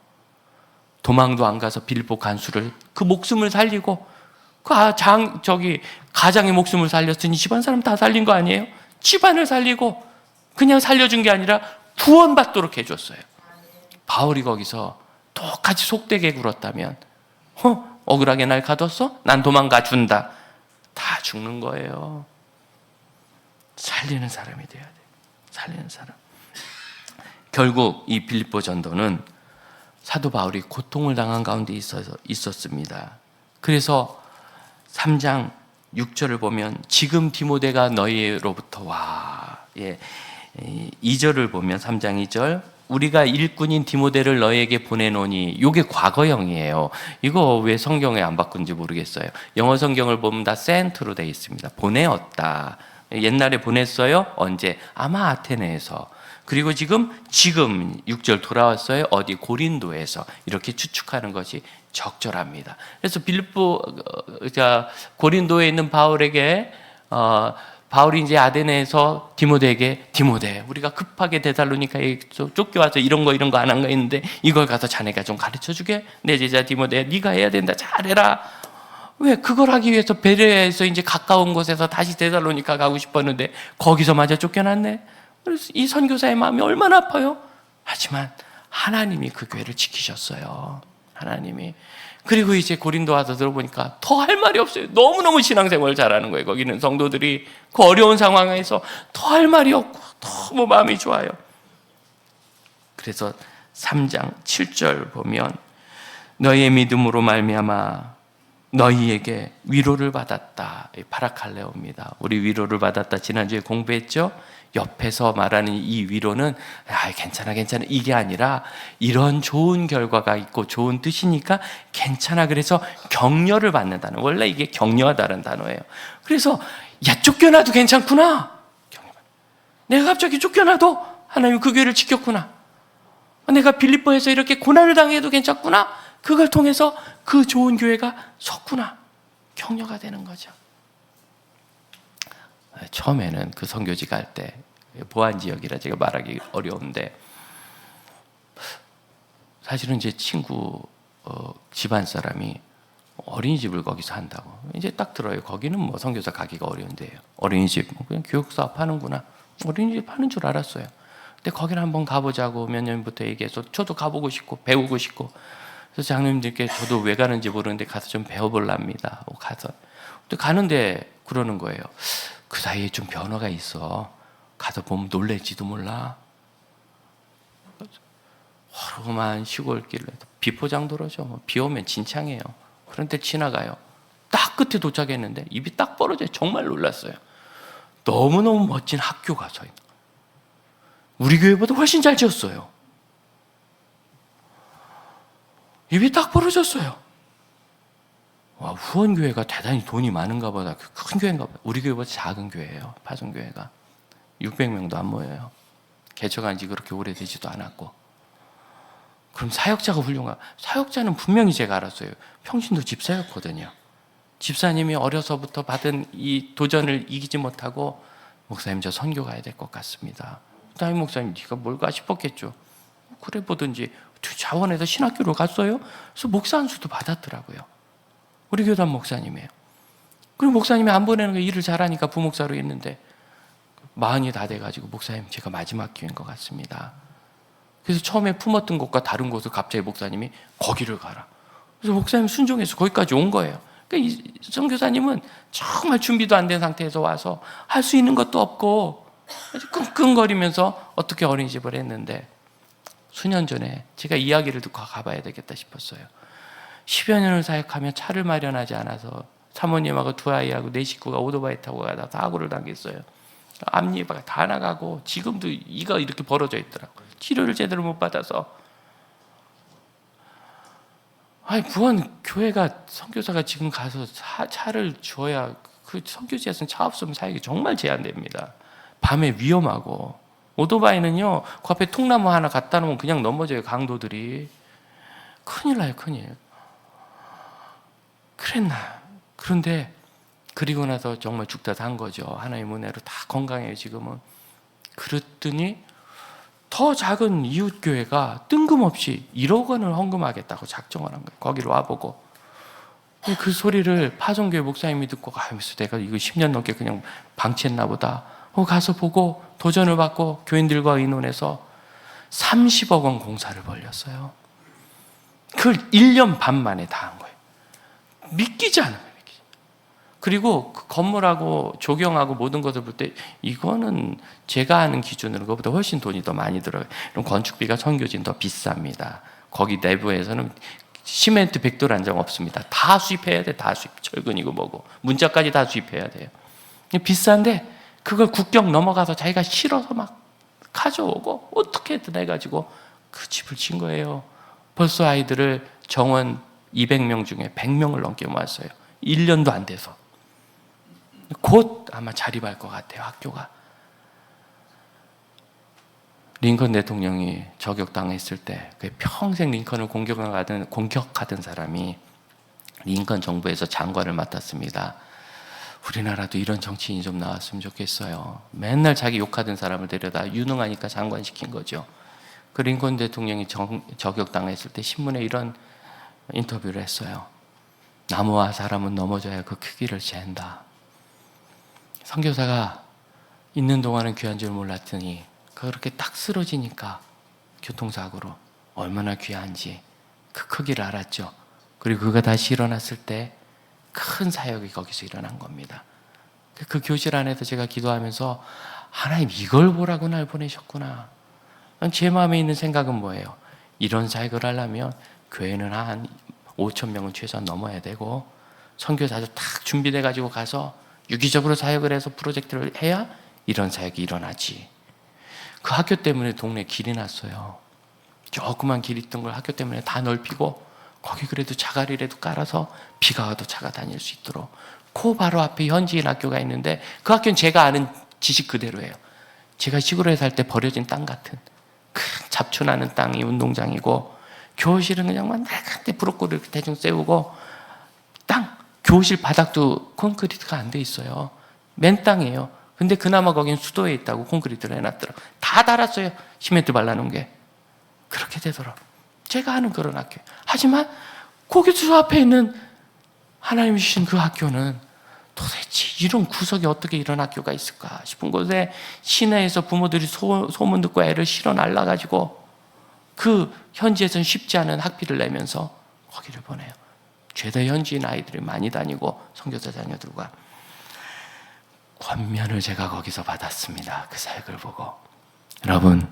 도망도 안 가서 빌립보 간수를 그 목숨을 살리고 가장의 목숨을 살렸으니 집안 사람 다 살린 거 아니에요? 집안을 살리고 그냥 살려준 게 아니라 구원받도록 해줬어요. 바울이 거기서 똑같이 속되게 굴었다면 억울하게 날 가뒀어? 난 도망가 준다. 다 죽는 거예요. 살리는 사람이 돼야 돼. 살리는 사람. 결국 이 빌립보 전도는 사도 바울이 고통을 당한 가운데 있었습니다. 그래서 3장 6절을 보면 지금 디모데가 너희로부터 와. 2절을 보면 3장 2절 우리가 일꾼인 디모데를 너희에게 보내노니 이게 과거형이에요. 이거 왜 성경에 안 바꾼지 모르겠어요. 영어 성경을 보면 다 sent로 되어 있습니다. 보내었다. 옛날에 보냈어요. 언제? 아마 아테네에서. 그리고 지금 6절 돌아왔어요. 어디? 고린도에서. 이렇게 추측하는 것이 적절합니다. 그래서 고린도에 있는 바울에게 바울이 이제 아테네에서 디모데에게 디모데 우리가 급하게 데살로니가에 쫓겨와서 이런 거 안 한 거 있는데 이걸 가서 자네가 좀 가르쳐주게. 내 제자 디모데 네가 해야 된다. 잘해라. 왜? 그걸 하기 위해서 베레아에서 이제 가까운 곳에서 다시 데살로니가 가고 싶었는데 거기서마저 쫓겨났네. 그래서 이 선교사의 마음이 얼마나 아파요. 하지만 하나님이 그 교회를 지키셨어요. 하나님이. 그리고 이제 고린도 와서 들어보니까 더 할 말이 없어요. 너무너무 신앙생활을 잘하는 거예요. 거기는 성도들이 그 어려운 상황에서 더 할 말이 없고 너무 마음이 좋아요. 그래서 3장 7절 보면 너희의 믿음으로 말미암아 너희에게 위로를 받았다. 파라칼레오입니다. 우리 위로를 받았다. 지난주에 공부했죠? 옆에서 말하는 이 위로는 괜찮아 이게 아니라 이런 좋은 결과가 있고 좋은 뜻이니까 괜찮아. 그래서 격려를 받는다는, 원래 이게 격려하다는 단어예요. 그래서 쫓겨나도 괜찮구나. 내가 갑자기 쫓겨나도 하나님 그 교회를 지켰구나. 내가 빌립보에서 이렇게 고난을 당해도 괜찮구나. 그걸 통해서 그 좋은 교회가 섰구나. 격려가 되는 거죠. 처음에는 그 선교지 갈 때 보안 지역이라 제가 말하기 어려운데 사실은 제 친구 집안 사람이 어린이집을 거기서 한다고. 이제 딱 들어요. 거기는 뭐 선교사 가기가 어려운데요. 어린이집 그냥 교육사업 하는구나. 어린이집 하는 줄 알았어요. 근데 거기를 한번 가보자고 몇 년부터 얘기해서 저도 가보고 싶고 배우고 싶고 그래서 장로님들께 저도 왜 가는지 모르는데 가서 좀 배워볼랍니다. 가서 근데 가는데 그러는 거예요. 그 사이에 좀 변화가 있어. 가서 보면 놀랄지도 몰라. 허름한 시골길로 비포장도로죠. 비 오면 진창이에요. 그런데 지나가요. 딱 끝에 도착했는데 입이 딱 벌어져요. 정말 놀랐어요. 너무너무 멋진 학교가 서 있는 거예요. 우리 교회보다 훨씬 잘 지었어요. 입이 딱 벌어졌어요. 와, 후원교회가 대단히 돈이 많은가 보다. 큰 교회인가 보다. 우리 교회보다 작은 교회예요. 파송교회가 600명도 안 모여요. 개척한 지 그렇게 오래되지도 않았고. 그럼 사역자가 훌륭한, 사역자는 분명히 제가 알았어요. 평신도 집사였거든요. 집사님이 어려서부터 받은 이 도전을 이기지 못하고 목사님 저 선교 가야 될 것 같습니다. 담임 목사님 네가 뭘 가 싶었겠죠. 그래 보든지 자원에서 신학교로 갔어요. 그래서 목사 안수도 받았더라고요. 우리 교단 목사님이에요. 그리고 목사님이 안 보내는 거 일을 잘하니까 부목사로 있는데 마흔이 다 돼가지고 목사님 제가 마지막 기회인 것 같습니다. 그래서 처음에 품었던 곳과 다른 곳을 갑자기 목사님이 거기를 가라. 그래서 목사님 순종해서 거기까지 온 거예요. 그러니까 이 선교사님은 정말 준비도 안 된 상태에서 와서 할 수 있는 것도 없고 끙끙거리면서 어떻게 어린이집을 했는데 수년 전에 제가 이야기를 듣고 가봐야 되겠다 싶었어요. 10여 년을 사역하며 차를 마련하지 않아서 사모님하고 두 아이하고 네 식구가 오토바이 타고 가다 사고를 당했어요. 앞니가 다 나가고 지금도 이가 이렇게 벌어져 있더라고요. 치료를 제대로 못 받아서. 부원 교회가 선교사가 지금 가서 차를 줘야 그 선교지에서는 차 없으면 사역이 정말 제한됩니다. 밤에 위험하고 오토바이는요 그 앞에 통나무 하나 갖다 놓으면 그냥 넘어져요. 강도들이. 큰일 나요. 큰일. 그랬나. 그런데 그리고 나서 정말 죽다 산 거죠. 하나님 은혜로 다 건강해요 지금은. 그랬더니 더 작은 이웃교회가 뜬금없이 1억 원을 헌금하겠다고 작정을 한 거예요. 거기로 와보고. 그 소리를 파송교회 목사님이 듣고, 하면서 내가 이거 10년 넘게 그냥 방치했나 보다. 가서 보고 도전을 받고 교인들과 의논해서 30억 원 공사를 벌렸어요. 그걸 1년 반 만에 다 한 거예요. 믿기지 않아요. 그리고 그 건물하고 조경하고 모든 것을 볼 때 이거는 제가 아는 기준으로 그것보다 훨씬 돈이 더 많이 들어요. 그럼 건축비가 선교진 더 비쌉니다. 거기 내부에서는 시멘트 100돌 한 장 없습니다. 다 수입해야 돼. 다 수입. 철근이고 뭐고 문짝까지 다 수입해야 돼요. 비싼데 그걸 국경 넘어가서 자기가 실어서 막 가져오고 어떻게든 해가지고 그 집을 진 거예요. 벌써 아이들을 정원 200명 중에 100명을 넘게 모았어요. 1년도 안 돼서. 곧 아마 자립할 것 같아요, 학교가. 링컨 대통령이 저격당했을 때 평생 링컨을 공격하던 사람이 링컨 정부에서 장관을 맡았습니다. 우리나라도 이런 정치인이 좀 나왔으면 좋겠어요. 맨날 자기 욕하던 사람을 데려다 유능하니까 장관 시킨 거죠. 그 링컨 대통령이 저격당했을 때 신문에 이런 인터뷰를 했어요. 나무와 사람은 넘어져야 그 크기를 잰다. 선교사가 있는 동안은 귀한 줄 몰랐더니 그렇게 딱 쓰러지니까 교통사고로 얼마나 귀한지 그 크기를 알았죠. 그리고 그가 다시 일어났을 때 큰 사역이 거기서 일어난 겁니다. 그 교실 안에서 제가 기도하면서 하나님 이걸 보라고 날 보내셨구나. 제 마음에 있는 생각은 뭐예요? 이런 사역을 하려면 교회는 한 5천 명은 최소한 넘어야 되고 선교사도 딱 준비돼 가지고 가서 유기적으로 사역을 해서 프로젝트를 해야 이런 사역이 일어나지. 그 학교 때문에 동네 길이 났어요. 조그만 길 있던 걸 학교 때문에 다 넓히고 거기 그래도 자갈이라도 깔아서 비가 와도 차가 다닐 수 있도록. 그 바로 앞에 현지인 학교가 있는데 그 학교는 제가 아는 지식 그대로예요. 제가 시골에 살 때 버려진 땅 같은 큰 잡초나는 땅이 운동장이고 교실은 그냥 막 나간데 브로콜리를 대충 세우고 교실 바닥도 콘크리트가 안 돼 있어요. 맨 땅이에요. 근데 그나마 거긴 수도에 있다고 콘크리트를 해놨더라고요. 다 달았어요. 시멘트 발라놓은 게. 그렇게 되더라고요. 제가 아는 그런 학교. 하지만 거기 앞에 있는 하나님이 주신 그 학교는 도대체 이런 구석에 어떻게 이런 학교가 있을까 싶은 곳에 시내에서 부모들이 소문 듣고 애를 실어 날라가지고 그 현지에서는 쉽지 않은 학비를 내면서 거기를 보내요. 죄다 현지인 아이들이 많이 다니고 선교사 자녀들과 권면을 제가 거기서 받았습니다. 그 사역을 보고. 여러분,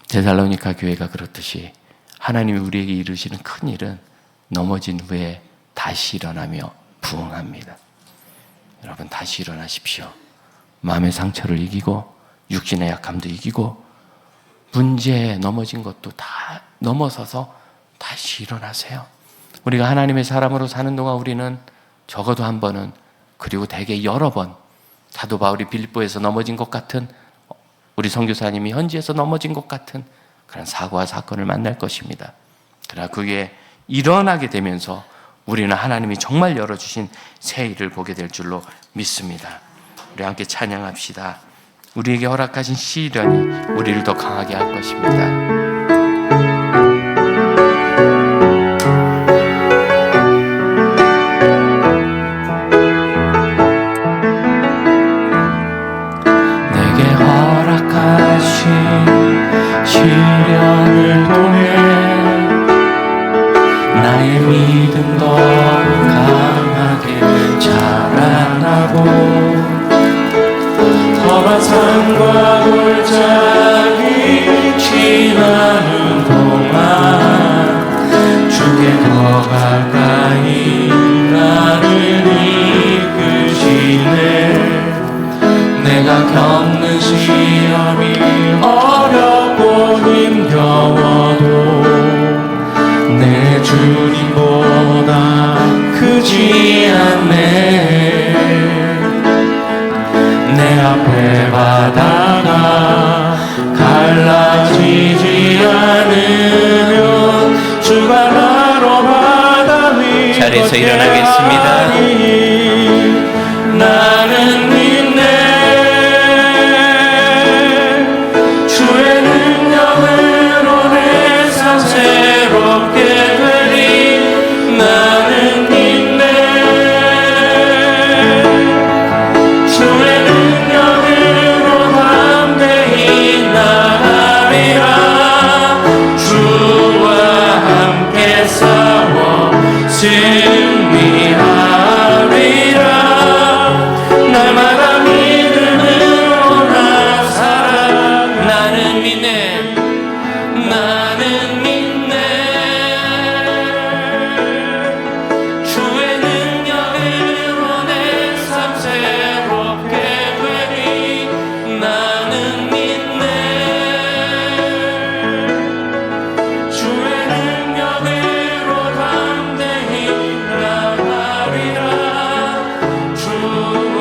데살로니가 교회가 그렇듯이 하나님이 우리에게 이루시는 큰 일은 넘어진 후에 다시 일어나며 부흥합니다. 여러분 다시 일어나십시오. 마음의 상처를 이기고 육신의 약함도 이기고 문제에 넘어진 것도 다 넘어서서 다시 일어나세요. 우리가 하나님의 사람으로 사는 동안 우리는 적어도 한 번은, 그리고 대개 여러 번, 사도 바울이 빌립보에서 넘어진 것 같은, 우리 선교사님이 현지에서 넘어진 것 같은 그런 사고와 사건을 만날 것입니다. 그러나 그게 일어나게 되면서 우리는 하나님이 정말 열어주신 새 일을 보게 될 줄로 믿습니다. 우리 함께 찬양합시다. 우리에게 허락하신 시련이 우리를 더 강하게 할 것입니다. 시련을 통해 나의 믿음 더 강하게 자라나고 험한 산과 골짜기 지나는 동안 주께 더 가까이 나를 이끄시네. 내가 겪는 시험이 어렵고 힘겨워도 내 주님보다 크지 않네. 내 앞에 바다가 갈라지지 않으면 주가 나로 바다 위 자리에서 일어나겠습니다. 승리하리라. 날마다 믿음으로 나 살아. 나는 믿네. 나는 믿네. 주의 능력으로 내 삶 새롭게 되리. 나는 믿네. 주의 능력으로 담대히 나가리라. 주와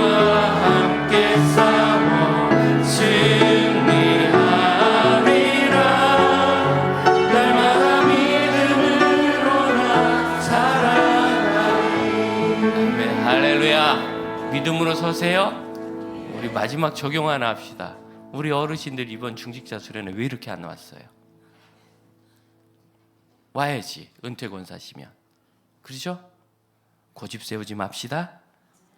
함께 싸워 승리하리라. 날마다 믿음으로 나 살아가리. 아멘. 할렐루야. 믿음으로 서세요. 우리 마지막 적용 하나 합시다. 우리 어르신들 이번 중직자 수련회 왜 이렇게 안 왔어요? 와야지. 은퇴 권사시면. 그렇죠? 고집 세우지 맙시다.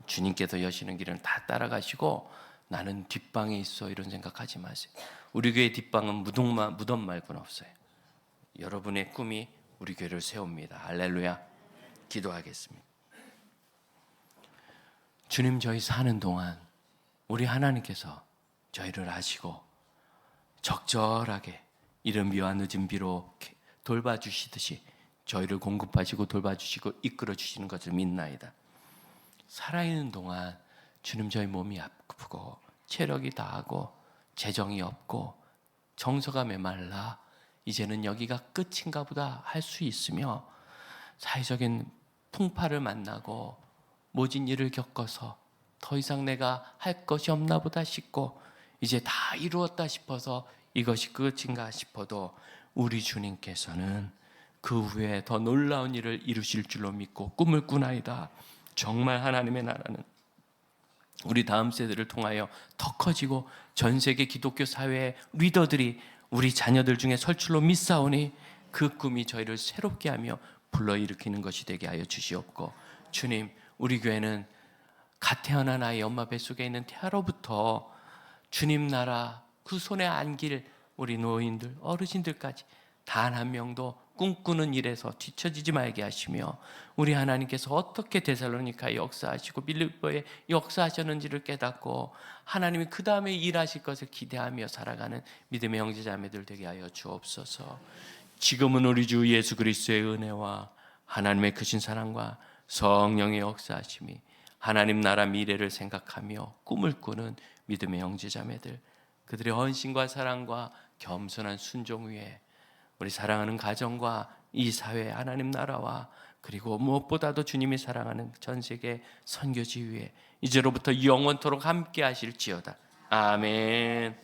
주님께서 여시는 길은 다 따라가시고 나는 뒷방에 있어 이런 생각하지 마세요. 우리 교회 뒷방은 무덤 말고는 없어요. 여러분의 꿈이 우리 교회를 세웁니다. 할렐루야. 기도하겠습니다. 주님, 저희 사는 동안 우리 하나님께서 저희를 아시고 적절하게 이른 비와 늦은 비로 돌봐주시듯이 저희를 공급하시고 돌봐주시고 이끌어주시는 것을 믿나이다. 살아있는 동안 주님, 저희 몸이 아프고 체력이 다하고 재정이 없고 정서가 메말라 이제는 여기가 끝인가 보다 할 수 있으며 사회적인 풍파를 만나고 모진 일을 겪어서 더 이상 내가 할 것이 없나 보다 싶고 이제 다 이루었다 싶어서 이것이 끝인가 싶어도 우리 주님께서는 그 후에 더 놀라운 일을 이루실 줄로 믿고 꿈을 꾸나이다. 정말 하나님의 나라는 우리 다음 세대를 통하여 더 커지고 전 세계 기독교 사회의 리더들이 우리 자녀들 중에 설 줄로 믿사오니 그 꿈이 저희를 새롭게 하며 불러일으키는 것이 되게 하여 주시옵고, 주님, 우리 교회는 갓 태어난 아이 엄마 뱃속에 있는 태아로부터 주님 나라 그 손에 안길 우리 노인들, 어르신들까지 단 한 명도 꿈꾸는 일에서 뒤처지지 말게 하시며 우리 하나님께서 어떻게 데살로니카에 역사하시고 빌립보에 역사하셨는지를 깨닫고 하나님이 그 다음에 일하실 것을 기대하며 살아가는 믿음의 형제자매들 되게 하여 주옵소서. 지금은 우리 주 예수 그리스도의 은혜와 하나님의 크신 사랑과 성령의 역사하심이 하나님 나라 미래를 생각하며 꿈을 꾸는 믿음의 형제자매들, 그들의 헌신과 사랑과 겸손한 순종 위에 우리 사랑하는 가정과 이 사회 하나님 나라와 그리고 무엇보다도 주님이 사랑하는 전 세계 선교지 위에 이제로부터 영원토록 함께 하실지어다. 아멘.